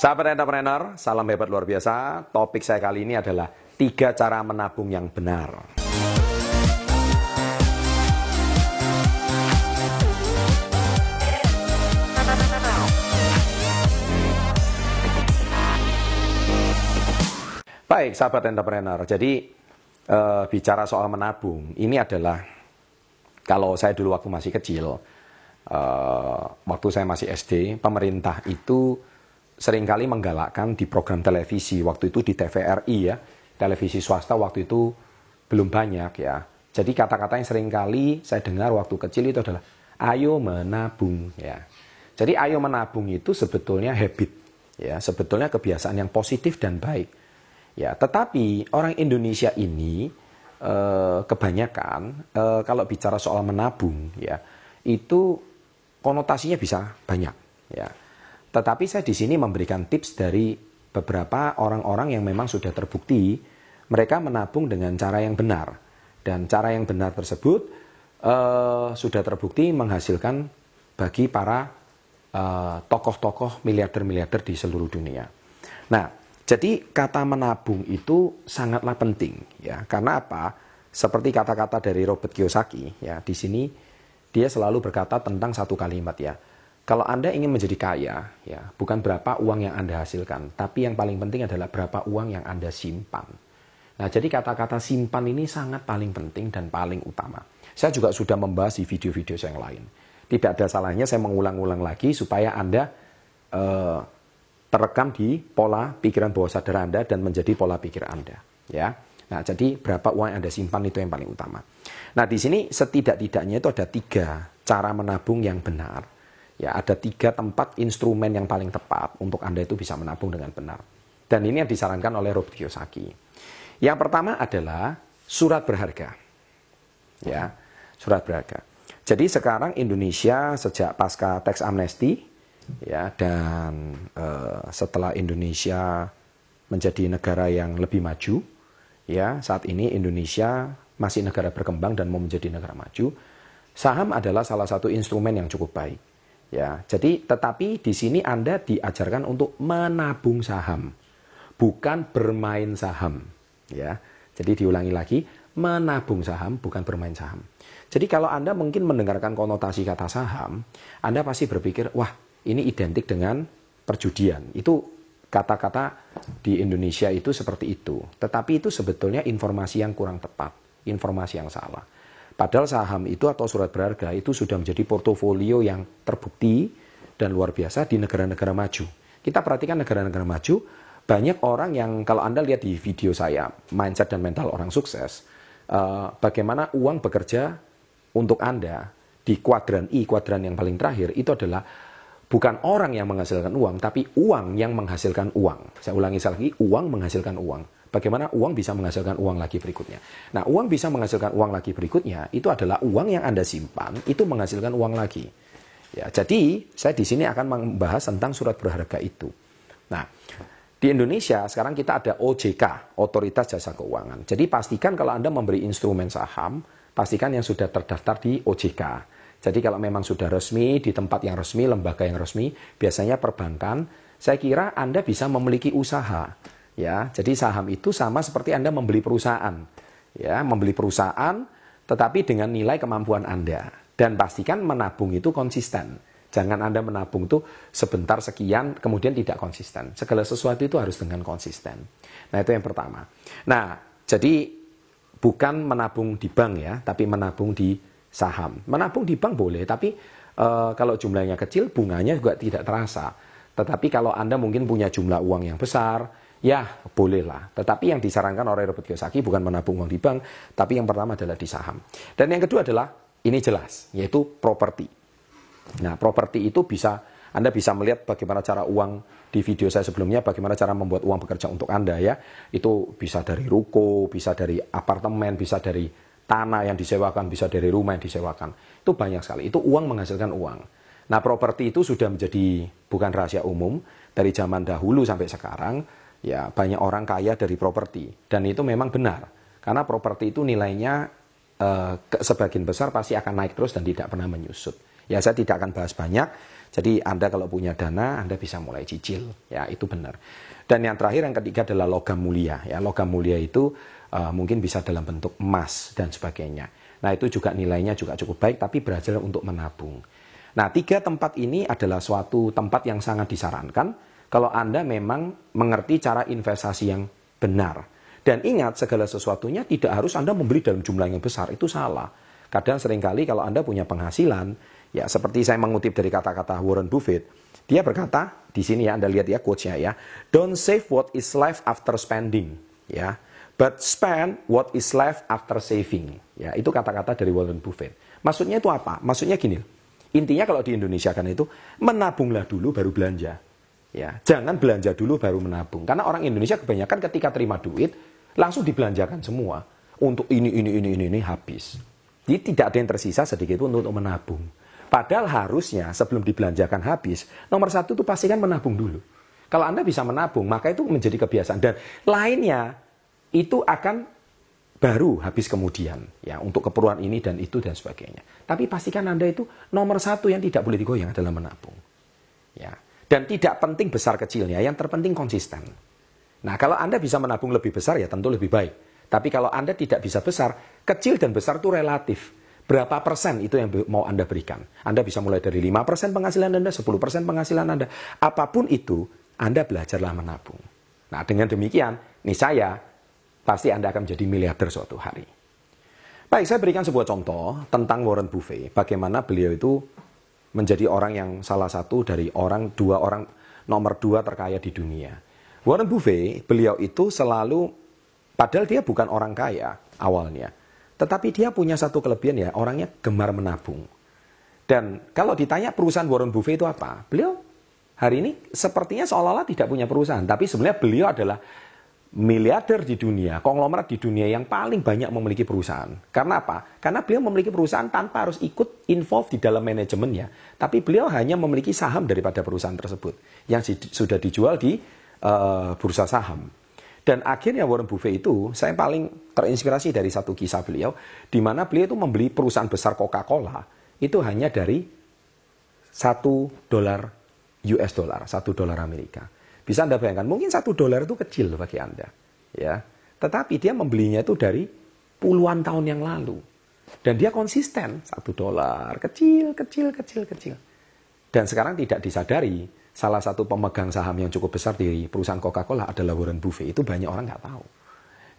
Sahabat entrepreneur, salam hebat luar biasa. Topik saya kali ini adalah 3 cara menabung yang benar. Baik, sahabat entrepreneur. Jadi, bicara soal menabung, ini adalah, kalau saya dulu waktu masih kecil, waktu saya masih SD, pemerintah itu seringkali menggalakkan di program televisi, waktu itu di TVRI ya, televisi swasta waktu itu belum banyak ya. Jadi kata-kata yang seringkali saya dengar waktu kecil itu adalah, ayo menabung ya. Jadi ayo menabung itu sebetulnya habit ya, sebetulnya kebiasaan yang positif dan baik ya. Tetapi orang Indonesia ini kebanyakan kalau bicara soal menabung ya, itu konotasinya bisa banyak ya. Tetapi saya di sini memberikan tips dari beberapa orang-orang yang memang sudah terbukti mereka menabung dengan cara yang benar. Dan cara yang benar tersebut sudah terbukti menghasilkan bagi para tokoh-tokoh miliarder-miliarder di seluruh dunia. Nah, jadi kata menabung itu sangatlah penting ya. Karena apa? Seperti kata-kata dari Robert Kiyosaki ya, di sini dia selalu berkata tentang satu kalimat ya. Kalau Anda ingin menjadi kaya, ya, bukan berapa uang yang Anda hasilkan, tapi yang paling penting adalah berapa uang yang Anda simpan. Nah, jadi kata-kata simpan ini sangat paling penting dan paling utama. Saya juga sudah membahas di video-video saya yang lain. Tidak ada salahnya saya mengulang-ulang lagi supaya Anda terekam di pola pikiran bawah sadar Anda dan menjadi pola pikir Anda. Ya. Nah, jadi berapa uang yang Anda simpan itu yang paling utama. Nah, di sini setidak-tidaknya itu ada 3 cara menabung yang benar. Ya, ada 3 tempat instrumen yang paling tepat untuk Anda itu bisa menabung dengan benar. Dan ini yang disarankan oleh Robert Kiyosaki. Yang pertama adalah surat berharga. Ya, surat berharga. Jadi sekarang Indonesia sejak pasca tax amnesty ya, dan setelah Indonesia menjadi negara yang lebih maju, ya, saat ini Indonesia masih negara berkembang dan mau menjadi negara maju. Saham adalah salah satu instrumen yang cukup baik. Ya, jadi tetapi di sini Anda diajarkan untuk menabung saham, bukan bermain saham. Ya, jadi diulangi lagi, menabung saham bukan bermain saham. Jadi kalau Anda mungkin mendengarkan konotasi kata saham, Anda pasti berpikir, wah ini identik dengan perjudian. Itu kata-kata di Indonesia itu seperti itu. Tetapi itu sebetulnya informasi yang kurang tepat, informasi yang salah. Padahal saham itu atau surat berharga itu sudah menjadi portofolio yang terbukti dan luar biasa di negara-negara maju. Kita perhatikan negara-negara maju, banyak orang yang kalau Anda lihat di video saya, mindset dan mental orang sukses, bagaimana uang bekerja untuk Anda di kuadran I, kuadran yang paling terakhir, itu adalah bukan orang yang menghasilkan uang, tapi uang yang menghasilkan uang. Saya ulangi sekali lagi, uang menghasilkan uang. Bagaimana uang bisa menghasilkan uang lagi berikutnya. Nah, uang bisa menghasilkan uang lagi berikutnya, itu adalah uang yang Anda simpan, itu menghasilkan uang lagi. Ya, jadi, saya di sini akan membahas tentang surat berharga itu. Nah, di Indonesia sekarang kita ada OJK, Otoritas Jasa Keuangan. Jadi, pastikan kalau Anda memberi instrumen saham, pastikan yang sudah terdaftar di OJK. Jadi, kalau memang sudah resmi, di tempat yang resmi, lembaga yang resmi, biasanya perbankan, saya kira Anda bisa memiliki usaha. Ya, jadi saham itu sama seperti Anda membeli perusahaan. Ya, membeli perusahaan tetapi dengan nilai kemampuan Anda. Dan pastikan menabung itu konsisten. Jangan Anda menabung itu sebentar sekian kemudian tidak konsisten. Segala sesuatu itu harus dengan konsisten. Nah, itu yang pertama. Nah, jadi bukan menabung di bank ya, tapi menabung di saham. Menabung di bank boleh, tapi kalau jumlahnya kecil bunganya juga tidak terasa. Tetapi kalau Anda mungkin punya jumlah uang yang besar, ya, bolehlah. Tetapi yang disarankan oleh Robert Kiyosaki bukan menabung uang di bank, tapi yang pertama adalah di saham. Dan yang kedua adalah, ini jelas, yaitu properti. Nah, properti itu Anda bisa melihat bagaimana cara uang di video saya sebelumnya, bagaimana cara membuat uang bekerja untuk Anda ya. Itu bisa dari ruko, bisa dari apartemen, bisa dari tanah yang disewakan, bisa dari rumah yang disewakan. Itu banyak sekali, itu uang menghasilkan uang. Nah, properti itu sudah menjadi bukan rahasia umum, dari zaman dahulu sampai sekarang. Ya, banyak orang kaya dari properti. Dan itu memang benar. Karena properti itu nilainya sebagian besar pasti akan naik terus dan tidak pernah menyusut. Ya, saya tidak akan bahas banyak. Jadi Anda kalau punya dana, Anda bisa mulai cicil. Ya, itu benar. Dan yang terakhir, yang ketiga adalah logam mulia. Ya, logam mulia itu mungkin bisa dalam bentuk emas dan sebagainya. Nah, itu juga nilainya juga cukup baik, tapi berhasil untuk menabung. Nah, 3 tempat ini adalah suatu tempat yang sangat disarankan kalau Anda memang mengerti cara investasi yang benar. Dan ingat, segala sesuatunya tidak harus Anda membeli dalam jumlah yang besar, itu salah. Kadang seringkali kalau Anda punya penghasilan, ya seperti saya mengutip dari kata-kata Warren Buffett, dia berkata, di sini ya Anda lihat ya quotes-nya ya, "Don't save what is left after spending," ya, "but spend what is left after saving." Ya, itu kata-kata dari Warren Buffett. Maksudnya itu apa? Maksudnya gini, intinya kalau di Indonesia kan itu, menabunglah dulu baru belanja. Ya, jangan belanja dulu baru menabung. Karena orang Indonesia kebanyakan ketika terima duit, langsung dibelanjakan semua. Untuk ini habis. Jadi tidak ada yang tersisa sedikit pun untuk menabung. Padahal harusnya sebelum dibelanjakan habis, nomor 1 itu pastikan menabung dulu. Kalau Anda bisa menabung, maka itu menjadi kebiasaan. Dan lainnya itu akan baru habis kemudian. Ya, untuk keperluan ini dan itu dan sebagainya. Tapi pastikan Anda itu nomor 1 yang tidak boleh digoyang adalah menabung. Ya. Dan tidak penting besar kecilnya, yang terpenting konsisten. Nah, kalau Anda bisa menabung lebih besar, ya tentu lebih baik. Tapi kalau Anda tidak bisa besar, kecil dan besar itu relatif. Berapa persen itu yang mau Anda berikan? Anda bisa mulai dari 5% penghasilan Anda, 10% penghasilan Anda. Apapun itu, Anda belajarlah menabung. Nah, dengan demikian, niscaya pasti Anda akan menjadi miliarder suatu hari. Baik, saya berikan sebuah contoh tentang Warren Buffett. Bagaimana beliau itu menjadi orang yang salah satu dari nomor 2 terkaya di dunia. Warren Buffett, beliau itu selalu, padahal dia bukan orang kaya awalnya, tetapi dia punya satu kelebihan ya, orangnya gemar menabung. Dan kalau ditanya perusahaan Warren Buffett itu apa? Beliau hari ini sepertinya seolah-olah tidak punya perusahaan, tapi sebenarnya beliau adalah miliarder di dunia, konglomerat di dunia yang paling banyak memiliki perusahaan. Karena apa? Karena beliau memiliki perusahaan tanpa harus ikut involved di dalam manajemennya, tapi beliau hanya memiliki saham daripada perusahaan tersebut yang sudah dijual di bursa saham. Dan akhirnya Warren Buffett itu, saya paling terinspirasi dari satu kisah beliau, di mana beliau itu membeli perusahaan besar Coca-Cola, itu hanya dari $1 US dollar, $1 Amerika. Bisa Anda bayangkan, mungkin $1 itu kecil bagi Anda. Ya. Tetapi dia membelinya itu dari puluhan tahun yang lalu. Dan dia konsisten, $1, kecil. Dan sekarang tidak disadari, salah satu pemegang saham yang cukup besar di perusahaan Coca-Cola adalah Warren Buffett. Itu banyak orang nggak tahu.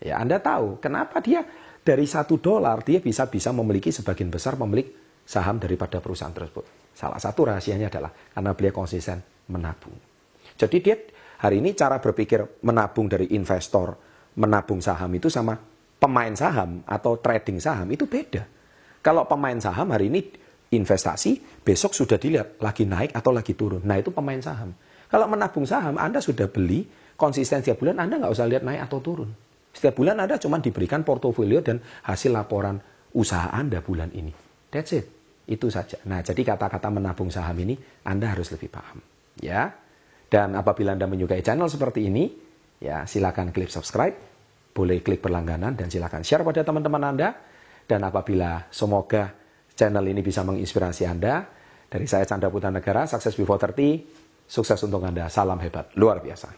Ya, Anda tahu kenapa dia dari $1 dia bisa memiliki sebagian besar pemilik saham daripada perusahaan tersebut. Salah satu rahasianya adalah karena beliau konsisten menabung. Jadi dia hari ini cara berpikir menabung dari investor, menabung saham itu sama pemain saham atau trading saham itu beda. Kalau pemain saham hari ini investasi, besok sudah dilihat lagi naik atau lagi turun. Nah, itu pemain saham. Kalau menabung saham, Anda sudah beli, konsisten setiap bulan, Anda nggak usah lihat naik atau turun. Setiap bulan Anda cuma diberikan portofolio dan hasil laporan usaha Anda bulan ini. That's it. Itu saja. Nah, jadi kata-kata menabung saham ini, Anda harus lebih paham. Ya. Dan apabila Anda menyukai channel seperti ini, ya silakan klik subscribe, boleh klik berlangganan, dan silakan share pada teman-teman Anda. Dan apabila semoga channel ini bisa menginspirasi Anda. Dari saya Chandra Putra Negara, Success Before 30. Sukses untuk Anda. Salam hebat. Luar biasa.